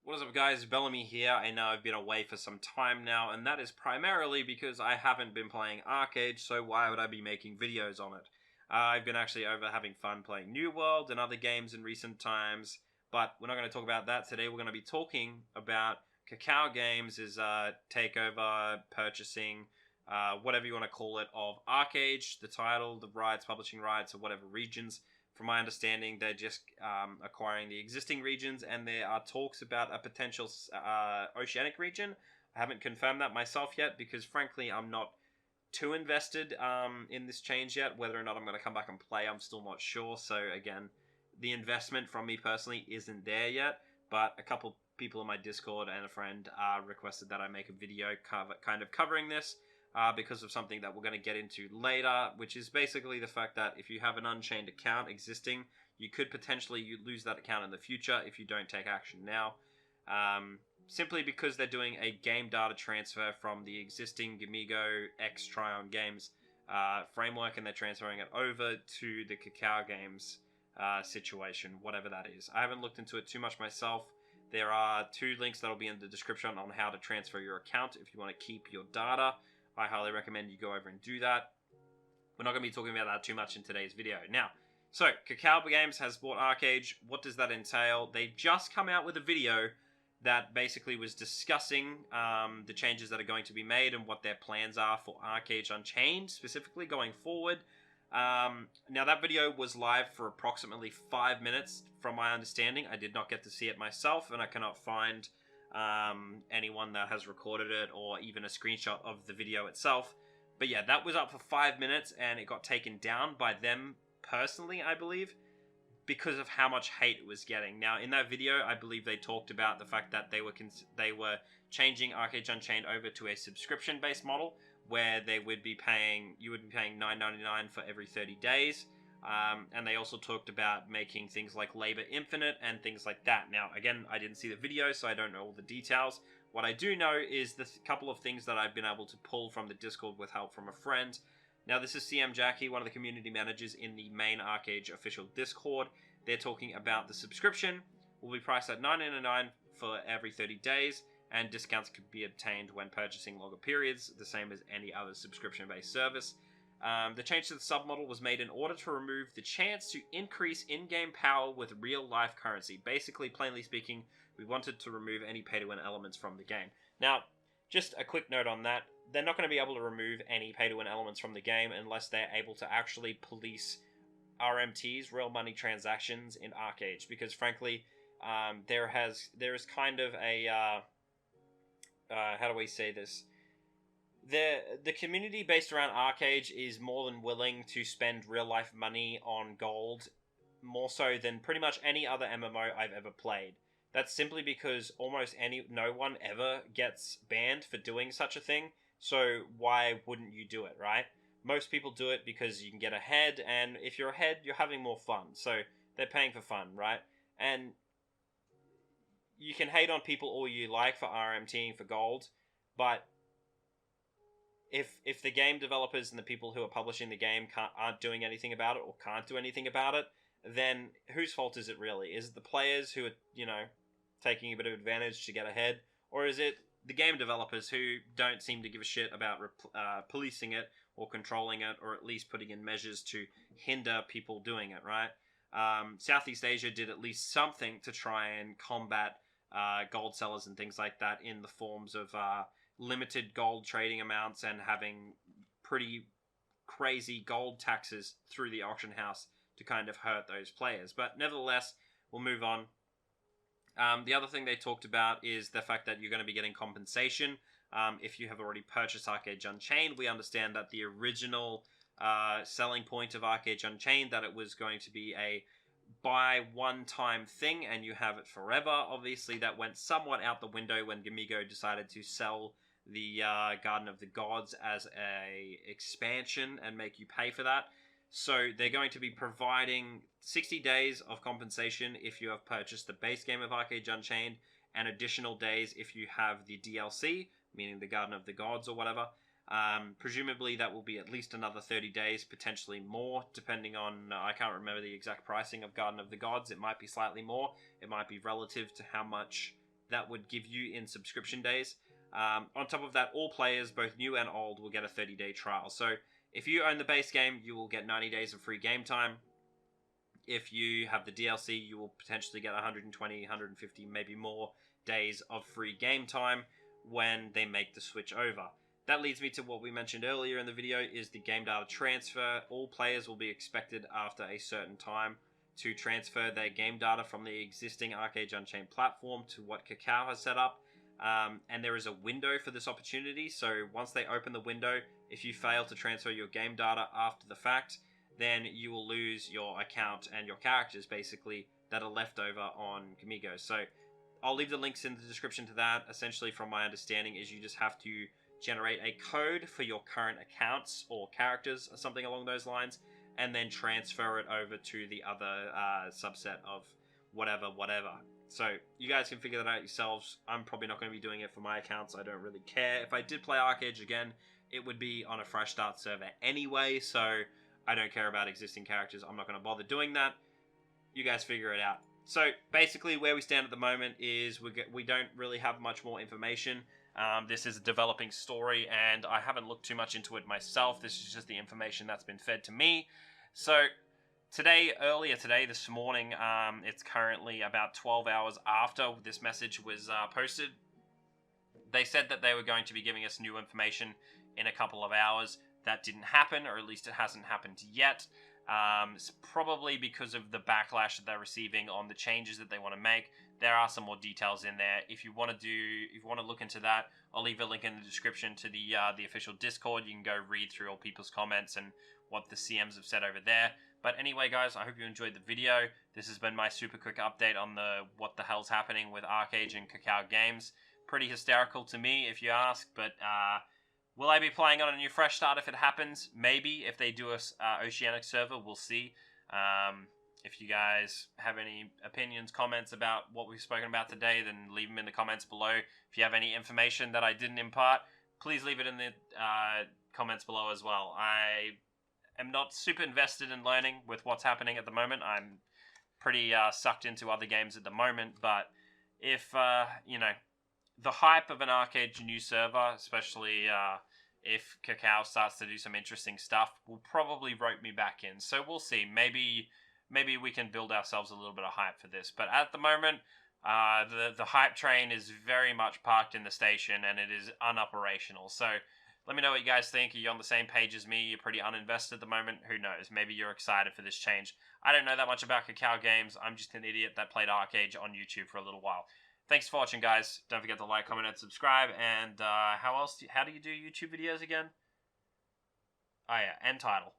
What is up, guys? Belamy here. I know I've been away for some time now, and that is primarily because I haven't been playing ArcheAge's, so why would I be making videos on it? I've been actually over having fun playing New World and other games in recent times, but we're not going to talk about that today. We're going to be talking about Kakao Games' takeover, purchasing, whatever you want to call it, of ArcheAge's, the title, the rights, publishing rights, or whatever regions. From my understanding, they're just acquiring the existing regions, and there are talks about a potential oceanic region. I haven't confirmed that myself yet because, frankly, I'm not too invested in this change yet. Whether or not I'm going to come back and play, I'm still not sure. So, again, the investment from me personally isn't there yet, but a couple people in my Discord and a friend requested that I make a video kind of covering this. Because of something that we're going to get into later, which is basically the fact that if you have an Unchained account existing, you could potentially lose that account in the future if you don't take action now. Simply because they're doing a game data transfer from the existing Gamigo X Tryon Games framework, and they're transferring it over to the Kakao Games situation, whatever that is. I haven't looked into it too much myself. There are 2 links that will be in the description on how to transfer your account if you want to keep your data. I highly recommend you go over and do that. We're not going to be talking about that too much in today's video. Now, so Kakao Games has bought ArcheAge's. What does that entail? They've just come out with a video that basically was discussing the changes that are going to be made and what their plans are for ArcheAge's Unchained, specifically going forward. Now, that video was live for approximately 5 minutes, from my understanding. I did not get to see it myself, and I cannot find anyone that has recorded it or even a screenshot of the video itself. But yeah, that was up for 5 minutes and it got taken down by them personally, I believe, because of how much hate it was getting. Now, in that video, I believe they talked about the fact that they were changing ArcheAge's Unchained over to a subscription-based model where you would be paying $9.99 for every 30 days. And they also talked about making things like Labor Infinite and things like that. Now, again, I didn't see the video, so I don't know all the details. What I do know is the couple of things that I've been able to pull from the Discord with help from a friend. Now, this is CM Jackie, one of the community managers in the main ArcheAge official Discord. They're talking about the subscription will be priced at $9.99 for every 30 days, and discounts could be obtained when purchasing longer periods, the same as any other subscription-based service. The change to the submodel was made in order to remove the chance to increase in-game power with real-life currency. Basically, plainly speaking, we wanted to remove any pay-to-win elements from the game. Now, just a quick note on that. They're not going to be able to remove any pay-to-win elements from the game unless they're able to actually police RMTs, real money transactions, in ArcheAge's. Because, frankly, there is kind of a... how do we say this? The community based around ArcheAge's is more than willing to spend real-life money on gold, more so than pretty much any other MMO I've ever played. That's simply because almost no one ever gets banned for doing such a thing, so why wouldn't you do it, right? Most people do it because you can get ahead, and if you're ahead, you're having more fun, so they're paying for fun, right? And you can hate on people all you like for RMTing for gold, but if the game developers and the people who are publishing the game aren't doing anything about it or can't do anything about it, then whose fault is it really? Is it the players who are, taking a bit of advantage to get ahead? Or is it the game developers who don't seem to give a shit about policing it or controlling it, or at least putting in measures to hinder people doing it, right? Southeast Asia did at least something to try and combat gold sellers and things like that in the forms of limited gold trading amounts and having pretty crazy gold taxes through the auction house to kind of hurt those players. But nevertheless, we'll move on. The other thing they talked about is the fact that you're going to be getting compensation if you have already purchased ArcheAge's Unchained. We understand that the original selling point of ArcheAge's Unchained, that it was going to be a buy one-time thing and you have it forever. Obviously, that went somewhat out the window when Gamigo decided to sell the Garden of the Gods as a expansion and make you pay for that. So they're going to be providing 60 days of compensation if you have purchased the base game of ArcheAge's Unchained, and additional days if you have the DLC, meaning the Garden of the Gods or whatever. Presumably that will be at least another 30 days, potentially more, depending on, I can't remember the exact pricing of Garden of the Gods. It might be slightly more. It might be relative to how much that would give you in subscription days. On top of that, all players, both new and old, will get a 30-day trial. So if you own the base game, you will get 90 days of free game time. If you have the DLC, you will potentially get 120, 150, maybe more days of free game time when they make the switch over. That leads me to what we mentioned earlier in the video, is the game data transfer. All players will be expected after a certain time to transfer their game data from the existing ArcheAge Unchained platform to what Kakao has set up. And there is a window for this opportunity. So once they open the window, if you fail to transfer your game data after the fact, then you will lose your account and your characters, basically, that are left over on Kamigo. So I'll leave the links in the description to that. Essentially, from my understanding, is you just have to generate a code for your current accounts or characters or something along those lines, and then transfer it over to the other subset of whatever. So you guys can figure that out yourselves. I'm probably not going to be doing it for my accounts. I don't really care. If I did play ArcheAge again, it would be on a fresh start server anyway, so I don't care about existing characters. I'm not going to bother doing that. You guys figure it out. So basically where we stand at the moment is we don't really have much more information. This is a developing story, and I haven't looked too much into it myself. This is just the information that's been fed to me. So earlier today, this morning, it's currently about 12 hours after this message was posted. They said that they were going to be giving us new information in a couple of hours. That didn't happen, or at least it hasn't happened yet. It's probably because of the backlash that they're receiving on the changes that they want to make. There are some more details in there. If you want to look into that, I'll leave a link in the description to the official Discord. You can go read through all people's comments and what the CMs have said over there. But anyway, guys, I hope you enjoyed the video. This has been my super quick update on what the hell's happening with ArcheAge and Kakao Games. Pretty hysterical to me, if you ask, but will I be playing on a new fresh start if it happens? Maybe. If they do a Oceanic server, we'll see. If you guys have any opinions, comments about what we've spoken about today, then leave them in the comments below. If you have any information that I didn't impart, please leave it in the comments below as well. I am not super invested in learning with what's happening at the moment. I'm pretty sucked into other games at the moment, but if, the hype of an ArcheAge new server, especially if Kakao starts to do some interesting stuff, will probably rope me back in. So we'll see. Maybe we can build ourselves a little bit of hype for this. But at the moment, the hype train is very much parked in the station, and it is unoperational. So let me know what you guys think. Are you on the same page as me? You're pretty uninvested at the moment. Who knows? Maybe you're excited for this change. I don't know that much about Kakao Games. I'm just an idiot that played ArcheAge on YouTube for a little while. Thanks for watching, guys. Don't forget to like, comment, and subscribe. And how do you do YouTube videos again? Oh yeah, end title.